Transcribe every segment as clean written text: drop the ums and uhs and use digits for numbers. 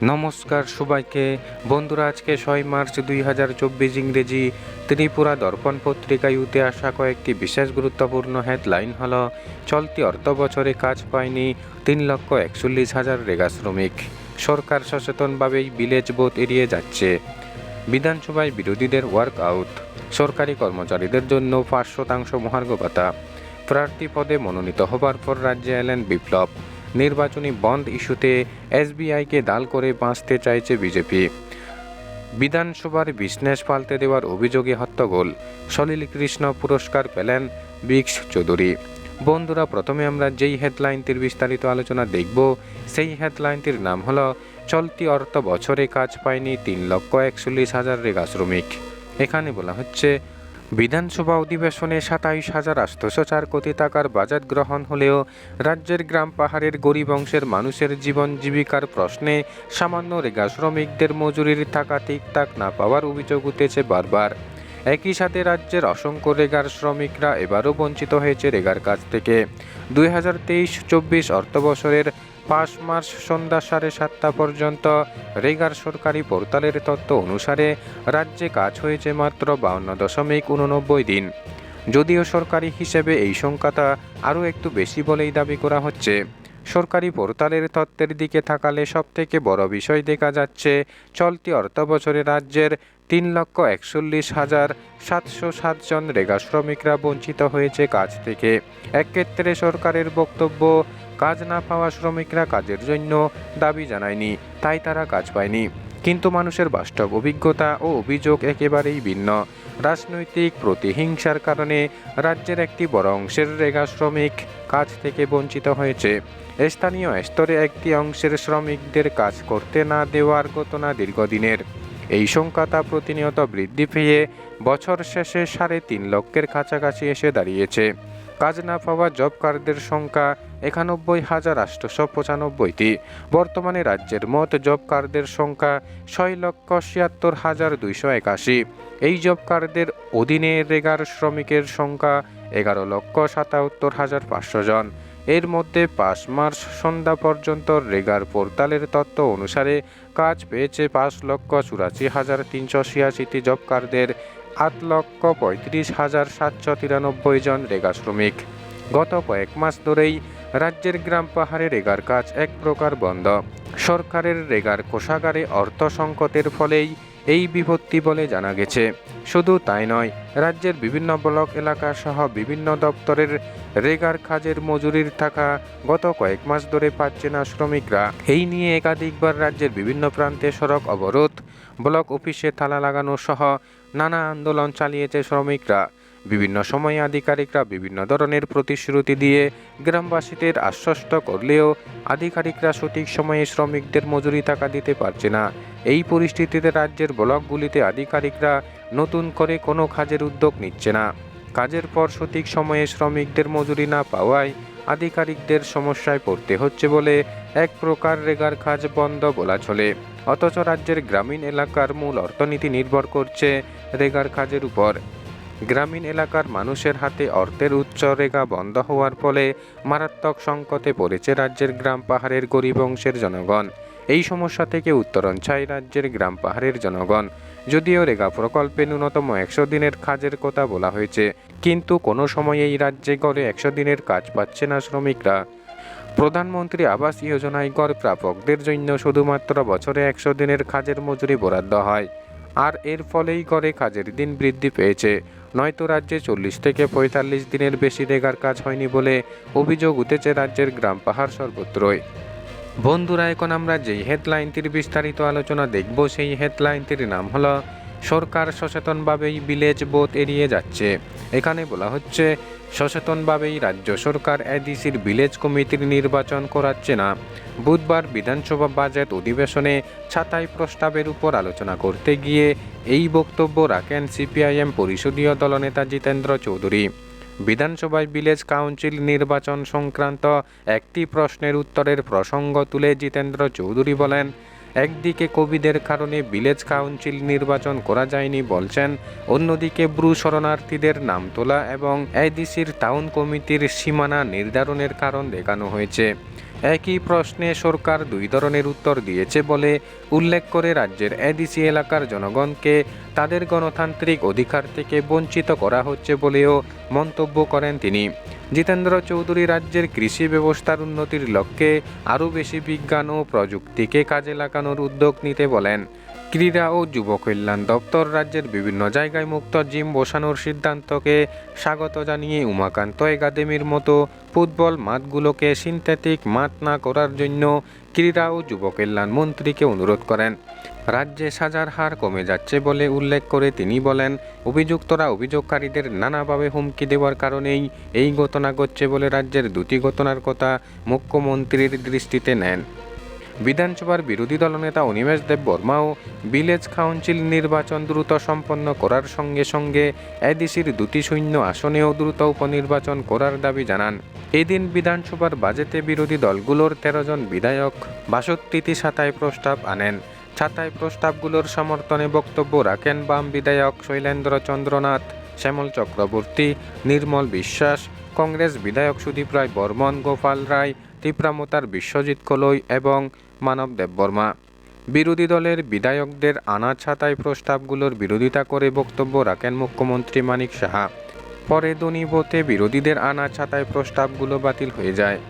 নমস্কার সবাইকে বন্ধুরা, আজকে 6 মার্চ 2024 ইংরেজি ত্রিপুরা দর্পণ পত্রিকায় উঠে আসা কয়েকটি বিশেষ গুরুত্বপূর্ণ হেডলাইন হল: চলতি অর্থ বছরে কাজ পায়নি 3,41,000 রেগা শ্রমিক, সরকার সচেতনভাবেই ভিলেজ বোট এড়িয়ে যাচ্ছে, বিধানসভায় বিরোধীদের ওয়ার্ক আউট, সরকারি কর্মচারীদের জন্য 5% মহার্ঘ ভাতা, প্রার্থী পদে মনোনীত হবার পর রাজ্যে এলেন বিপ্লব, নির্বাচনী বন্ড ইস্যুতে এসবিআইকে দাল করে বাঁচতে চাইছে বিজেপি, বিধানসভার বিজনেস পাল্টে দেওয়ার অভিযোগে হট্টগোল, সলিল কৃষ্ণ পুরস্কার পেলেন বিক্স চৌধুরী। বন্ধুরা, প্রথমে আমরা যেই হেডলাইনটির বিস্তারিত আলোচনা দেখব, সেই হেডলাইনটির নাম হলো চলতি অর্থ বছরে কাজ পায়নি 3,41,000 রেগা শ্রমিক। এখানে বলা হচ্ছে, বিধানসভা অধিবেশনে 27,804 কোটি টাকার বাজেট গ্রহণ হলেও রাজ্যের গ্রাম পাহাড়ের গরিব অংশের মানুষের জীবন জীবিকার প্রশ্নে সামান্য রেগা শ্রমিকদের মজুরির টাকা ঠিকঠাক না পাওয়ার অভিযোগ উঠেছে বারবার। একই সাথে রাজ্যের অসংখ্য রেগার শ্রমিকরা এবারও বঞ্চিত হয়েছে রেগার কাজ থেকে। 2023-24 অর্থবছরের 5 মার্চ সন্ধ্যা 7:30 পর্যন্ত রেগার সরকারি পোর্টালের তথ্য অনুসারে রাজ্যে কাজ হয়েছে মাত্র 52.89 দিন। যদিও সরকারি হিসেবে এই সংখ্যাটা আরও একটু বেশি বলেই দাবি করা হচ্ছে। সরকারি পোর্টালের তথ্যের দিকে তাকালে সবথেকে বড় বিষয় দেখা যাচ্ছে, চলতি অর্থবছরে রাজ্যের 3,41,707 জন রেগা শ্রমিকরা বঞ্চিত হয়েছে কাজ থেকে। এক্ষেত্রে সরকারের বক্তব্য, কাজ না পাওয়া শ্রমিকরা কাজের জন্য দাবি জানায়নি, তাই তারা কাজ পায়নি। কিন্তু মানুষের বাস্তব অভিজ্ঞতা ও অভিযোগ একেবারেই ভিন্ন। রাজনৈতিক প্রতিহিংসার কারণে রাজ্যের একটি বড় অংশের রেগা শ্রমিক কাজ থেকে বঞ্চিত হয়েছে। স্থানীয় স্তরে একটি অংশের শ্রমিকদের কাজ করতে না দেওয়ার ঘটনা দীর্ঘদিনের। এই সংখ্যাটা প্রতিনিয়ত বৃদ্ধি পেয়ে বছর শেষে 3.5 লক্ষের কাছাকাছি এসে দাঁড়িয়েছে। কাজ না পাওয়া জব কার্ডের সংখ্যা 91,895টি। বর্তমানে রাজ্যের মোট জব কার্ডের সংখ্যা 6,76,281। এই জব কার্ডের অধীনে রেগার শ্রমিকের সংখ্যা 11,77,500 জন। এর মধ্যে 5 মার্চ সন্ধ্যা পর্যন্ত রেগার পোর্টালের তথ্য অনুসারে কাজ পেয়েছে 5,84,386টি জব কার্ডের 8,35,793 জন রেগা শ্রমিক। গত কয়েক মাস ধরেই রাজ্যের গ্রাম পাহাড়ে রেগার কাজ এক প্রকার বন্ধ। সরকারের রেগার কোষাগারে অর্থ সংকটের ফলেই এই বিপত্তি বলে জানা গেছে। শুধু তাই নয়, রাজ্যের বিভিন্ন ব্লক এলাকা সহ বিভিন্ন দপ্তরের রেগার কাজের মজুরির টাকা গত কয়েক মাস ধরে পাচ্ছে না শ্রমিকরা। এই নিয়ে একাধিকবার রাজ্যের বিভিন্ন প্রান্তে সড়ক অবরোধ, ব্লক অফিসে তালা লাগানো সহ নানা আন্দোলন চালিয়েছে শ্রমিকরা। বিভিন্ন সময়ে আধিকারিকরা বিভিন্ন ধরনের প্রতিশ্রুতি দিয়ে গ্রামবাসীদের আশ্বস্ত করলেও আধিকারিকরা সঠিক সময়ে শ্রমিকদের মজুরি টাকা দিতে পারছে না। এই পরিস্থিতিতে রাজ্যের ব্লকগুলিতে আধিকারিকরা নতুন করে কোনো কাজের উদ্যোগ নিচ্ছে না। কাজের পর সঠিক সময়ে শ্রমিকদের মজুরি না পাওয়ায় আধিকারিকদের সমস্যায় পড়তে হচ্ছে বলে এক প্রকার রেগার কাজ বন্ধ বলা চলে। অথচ রাজ্যের গ্রামীণ এলাকার মূল অর্থনীতি নির্ভর করছে রেগার কাজের উপর। গ্রামীণ এলাকার মানুষের হাতে অর্থের উচ্চ রেগা বন্ধ হওয়ার ফলে মারাত্মক সংকটে পড়েছে রাজ্যের গ্রাম পাহাড়ের গরিব অংশের জনগণ। এই সমস্যা থেকে উত্তরণ চাই রাজ্যের গ্রাম পাহাড়ের জনগণ। যদিও রেগা প্রকল্পে ন্যূনতম 100 দিনের কাজের কথা বলা হয়েছে, কিন্তু কোনো সময় এই রাজ্যে গড়ে 100 দিনের কাজ পাচ্ছে না শ্রমিকরা। প্রধানমন্ত্রী আবাস যোজনায় গড় প্রাপকদের জন্য শুধুমাত্র বছরে 100 দিনের কাজের মজুরি বরাদ্দ হয়, আর এর ফলেই গড়ে কাজের দিন বৃদ্ধি পেয়েছে। নয়তো রাজ্যে 40 থেকে 45 দিনের বেশি রেগার কাজ হয়নি বলে অভিযোগ উঠেছে রাজ্যের গ্রাম পাহাড় সর্বত্রই। বন্ধুরা, এখন আমরা যেই হেডলাইনটির বিস্তারিত আলোচনা দেখব, সেই হেডলাইনটির নাম হলো সরকার সচেতনভাবেই ভিলেজ বোট এড়িয়ে যাচ্ছে। এখানে বলা হচ্ছে, সচেতনভাবেই রাজ্য সরকার এডিসির ভিলেজ কমিটির নির্বাচন করাচ্ছে না। বুধবার বিধানসভা বাজেট অধিবেশনে ছাঁটাই প্রস্তাবের উপর আলোচনা করতে গিয়ে এই বক্তব্য রাখেন সিপিআইএম পরিষদীয় দলনেতা জিতেন্দ্র চৌধুরী। বিধানসভায় ভিলেজ কাউন্সিল নির্বাচন সংক্রান্ত একটি প্রশ্নের উত্তরের প্রসঙ্গ তুলে জিতেন্দ্র চৌধুরী বলেন, একদিকে কোভিডের কারণে ভিলেজ কাউন্সিল নির্বাচন করা যায়নি বলছেন, অন্যদিকে ব্রু শরণার্থীদের নাম তোলা এবং এডিসির টাউন কমিটির সীমানা নির্ধারণের কারণ দেখানো হয়েছে। একই প্রশ্নে সরকার দুই ধরনের উত্তর দিয়েছে বলে উল্লেখ করে রাজ্যের এডিসি এলাকার জনগণকে তাদের গণতান্ত্রিক অধিকার থেকে বঞ্চিত করা হচ্ছে বলেও মন্তব্য করেন তিনি। জিতেন্দ্র চৌধুরী রাজ্যের কৃষি ব্যবস্থার উন্নতির লক্ষ্যে আরও বেশি বিজ্ঞান ও প্রযুক্তিকে কাজে লাগানোর উদ্যোগ নিতে বলেন। ক্রীড়া ও যুব কল্যাণ দপ্তর রাজ্যের বিভিন্ন জায়গায় মুক্ত জিম বসানোর সিদ্ধান্তকে স্বাগত জানিয়ে উমাকান্ত একাডেমির মতো ফুটবল মাঠগুলোকে সিনথেটিক মাঠ না করার জন্য ক্রীড়া ও যুব কল্যাণ মন্ত্রীকে অনুরোধ করেন। রাজ্যে সাজার হার কমে যাচ্ছে বলে উল্লেখ করে তিনি বলেন, অভিযুক্তরা অভিযোগকারীদের নানাভাবে হুমকি দেওয়ার কারণেই এই ঘটনা ঘটছে বলে রাজ্যের দুটি ঘটনার কথা মুখ্যমন্ত্রীর দৃষ্টিতে নেন। বিধানসভার বিরোধী দলনেতা অনিমেষ দেববর্মাও ভিলেজ কাউন্সিল নির্বাচন দ্রুত সম্পন্ন করার সঙ্গে সঙ্গে এডিসির দুটি শূন্য আসনেও দ্রুত উপনির্বাচন করার দাবি জানান। এদিন বিধানসভার বাজেটে বিরোধী দলগুলোর ১৩ জন বিধায়ক ৬২টি ছাঁটাই প্রস্তাব আনেন। ছাঁটাই প্রস্তাবগুলোর সমর্থনে বক্তব্য রাখেন বাম বিধায়ক শৈলেন্দ্র চন্দ্রনাথ, শ্যামল চক্রবর্তী, নির্মল বিশ্বাস, কংগ্রেস বিধায়ক সুদীপ রায় বর্মন, গোপাল রায়, তীব্রামতার বিশ্বজিৎ কলই এবং মানব দেববর্মা। বিরোধী দলের বিধায়কদের আনা ছাঁটাই প্রস্তাবগুলোর বিরোধিতা করে বক্তব্য রাখেন মুখ্যমন্ত্রী মানিক সাহা। পরে দনীভোটে বিরোধীদের আনা ছাঁটাই প্রস্তাবগুলো বাতিল হয়ে যায়।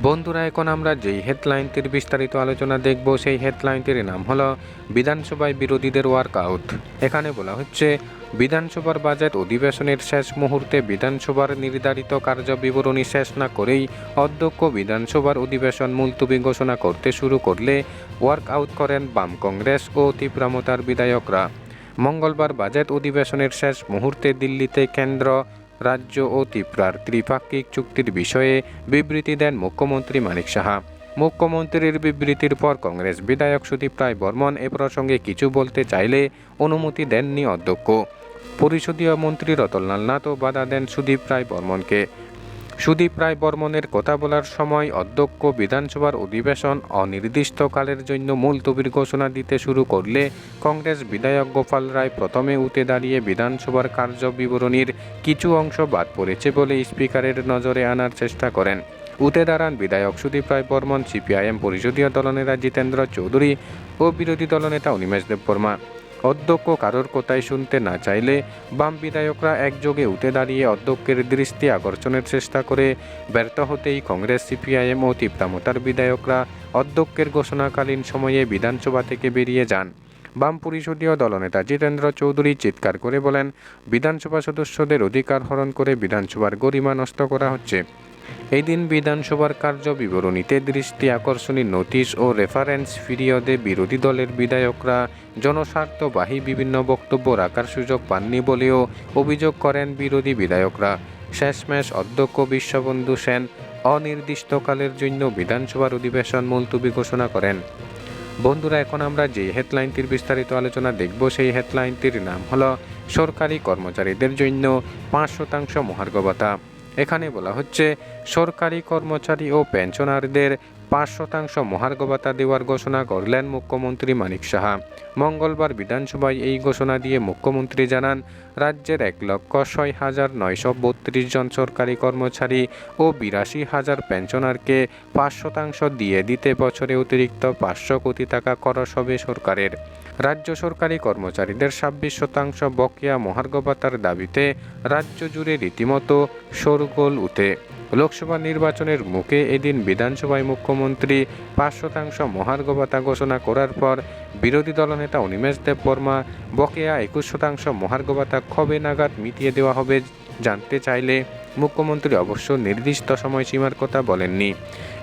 বন্ধুরা, এখন আমরা যেই হেডলাইনটির বিস্তারিত আলোচনা দেখব সেই হেডলাইনটির নাম হলো বিধানসভায় বিরোধীদের ওয়ার্কআউট। এখানে বলা হচ্ছে, বিধানসভার বাজেট অধিবেশনের শেষ মুহূর্তে বিধানসভার নির্ধারিত কার্যবিবরণী শেষ না করেই অধ্যক্ষ বিধানসভার অধিবেশন মুলতবি ঘোষণা করতে শুরু করলে ওয়ার্কআউট করেন বাম, কংগ্রেস ও তীব্রামতার বিধায়করা। মঙ্গলবার বাজেট অধিবেশনের শেষ মুহূর্তে দিল্লিতে কেন্দ্র, রাজ্য ও ত্রিপুরার ত্রিপাক্ষিক চুক্তির বিষয়ে বিবৃতি দেন মুখ্যমন্ত্রী মানিক সাহা। মুখ্যমন্ত্রীর বিবৃতির পর কংগ্রেস বিধায়ক সুদীপ রায় বর্মন এ প্রসঙ্গে কিছু বলতে চাইলে অনুমতি দেননি অধ্যক্ষ। পরিষদীয় মন্ত্রী রতনলাল নাথও বাধা দেন সুদীপ রায় বর্মনকে। সুদীপ রায় বর্মনের কথা বলার সময় অধ্যক্ষ বিধানসভার অধিবেশন অনির্দিষ্টকালের জন্য মুলতবির ঘোষণা দিতে শুরু করলে কংগ্রেস বিধায়ক গোপাল রায় প্রথমে উঠে দাঁড়িয়ে বিধানসভার কার্যবিবরণীর কিছু অংশ বাদ পড়েছে বলে স্পিকারের নজরে আনার চেষ্টা করেন। উঠে দাঁড়ান বিধায়ক সুদীপ রায় বর্মন, সিপিআইএম পরিষদীয় দলনেতা জিতেন্দ্র চৌধুরী ও বিরোধী দলনেতা অনিমেষ দেববর্মা। অধ্যক্ষ কারোর কথাই শুনতে না চাইলে বাম বিধায়করা একযোগে উঠে দাঁড়িয়ে অধ্যক্ষের দৃষ্টি আকর্ষণের চেষ্টা করে ব্যর্থ হতেই কংগ্রেস, সিপিআইএম ও তীব্রামতার বিধায়করা অধ্যক্ষের ঘোষণাকালীন সময়ে বিধানসভা থেকে বেরিয়ে যান। বাম পরিষদীয় দলনেতা জিতেন্দ্র চৌধুরী চিৎকার করে বলেন, বিধানসভা সদস্যদের অধিকার হরণ করে বিধানসভার গরিমা নষ্ট করা হচ্ছে। এই দিন বিধানসভার কার্যবিবরণীতে দৃষ্টি আকর্ষণী নোটিশ ও রেফারেন্স পিরিয়ডে বিরোধী দলের বিধায়করা জনস্বার্থবাহী বিভিন্ন বক্তব্য রাখার সুযোগ পাননি বলেও অভিযোগ করেন বিরোধী বিধায়করা। শেষমেশ অধ্যক্ষ বিশ্ববন্ধু সেন অনির্দিষ্টকালের জন্য বিধানসভার অধিবেশন মুলতবি ঘোষণা করেন। বন্ধুরা, এখন আমরা যে হেডলাইনটির বিস্তারিত আলোচনা দেখব সেই হেডলাইনটির নাম হলো সরকারি কর্মচারীদের জন্য ৫% মহার্ঘ ভাতা। এখানে বলা হচ্ছে, সরকারি কর্মচারী ও পেনশনারদের ৫% মহার্ঘ ভাতা দেওয়ার ঘোষণা করলেন মুখ্যমন্ত্রী মানিক সাহা। মঙ্গলবার বিধানসভায় এই ঘোষণা দিয়ে মুখ্যমন্ত্রী জানান, রাজ্যের ১,৬০,৯৩২ জন সরকারি কর্মচারী ও ৮২,০০০ পেনশনারকে ৫% দিয়ে দিতে বছরে অতিরিক্ত ৫০০ কোটি টাকা খরচ হবে সরকারের। রাজ্য সরকারি কর্মচারীদের ২৬% বকেয়া মহার্ঘ ভাতার দাবিতে রাজ্য জুড়ে রীতিমতো শোরগোল উঠে। লোকসভা নির্বাচনের মুখে এদিন বিধানসভায় মুখ্যমন্ত্রী ৫% মহার্ঘ ভাতা ঘোষণা করার পর বিরোধী দলনেতা অনিমেষ দেববর্মা বকেয়া ২১% মহার্ঘ ভাতা কবে নাগাদ মিটিয়ে দেওয়া হবে জানতে চাইলে মুখ্যমন্ত্রী অবশ্য নির্দিষ্ট সময়সীমার কথা বলেননি।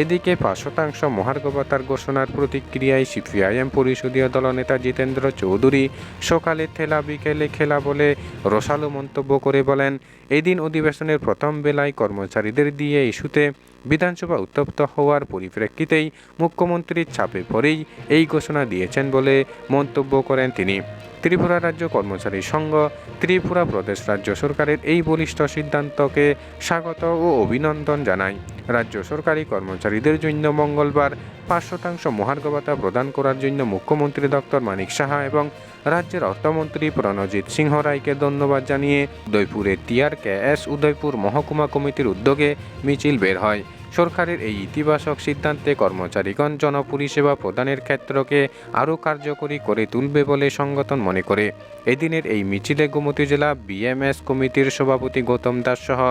এদিকে ৫% মহার্ঘ ভাতার ঘোষণার প্রতিক্রিয়ায় সিপিআইএম পরিষদীয় দলনেতা জিতেন্দ্র চৌধুরী সকালে ঠেলা বিকেলে খেলা বলে রসালো মন্তব্য করে বলেন, এদিন অধিবেশনের প্রথম বেলায় কর্মচারীদের দিয়ে ইস্যুতে বিধানসভা উত্তপ্ত হওয়ার পরিপ্রেক্ষিতেই মুখ্যমন্ত্রীর চাপে পড়েই এই ঘোষণা দিয়েছেন বলে মন্তব্য করেন তিনি। ত্রিপুরা রাজ্য কর্মচারী সংঘ ত্রিপুরা প্রদেশ রাজ্য সরকারের এই বলিষ্ঠ সিদ্ধান্তকে স্বাগত ও অভিনন্দন জানায়। রাজ্য সরকারি কর্মচারীদের জন্য মঙ্গলবার ৫% মহার্ঘ ভাতা প্রদান করার জন্য মুখ্যমন্ত্রী ডক্টর মানিক সাহা এবং রাজ্যের অর্থমন্ত্রী প্রণজিৎ সিংহ রায়কে ধন্যবাদ জানিয়ে উদয়পুরের TRKS উদয়পুর মহকুমা কমিটির উদ্যোগে মিছিল বের হয়। সরকারের এই ইতিবাচক সিদ্ধান্তে কর্মচারীগণ জনপরিষেবা প্রদানের ক্ষেত্রকে আরও কার্যকরী করে তুলবে বলে সংগঠন মনে করে। এদিনের এই মিছিলে গোমতী জেলা বিএমএস কমিটির সভাপতি গৌতম দাস সহ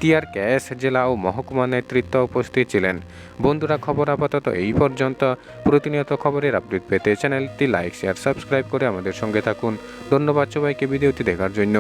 টিআরকেএস জেলা ও মহকুমা নেতৃত্ব উপস্থিত ছিলেন। বন্ধুরা, খবর আপাতত এই পর্যন্ত। প্রতিনিয়ত খবরের আপডেট পেতে চ্যানেলটি লাইক, শেয়ার, সাবস্ক্রাইব করে আমাদের সঙ্গে থাকুন। ধন্যবাদ সবাইকে ভিডিওটি দেখার জন্য।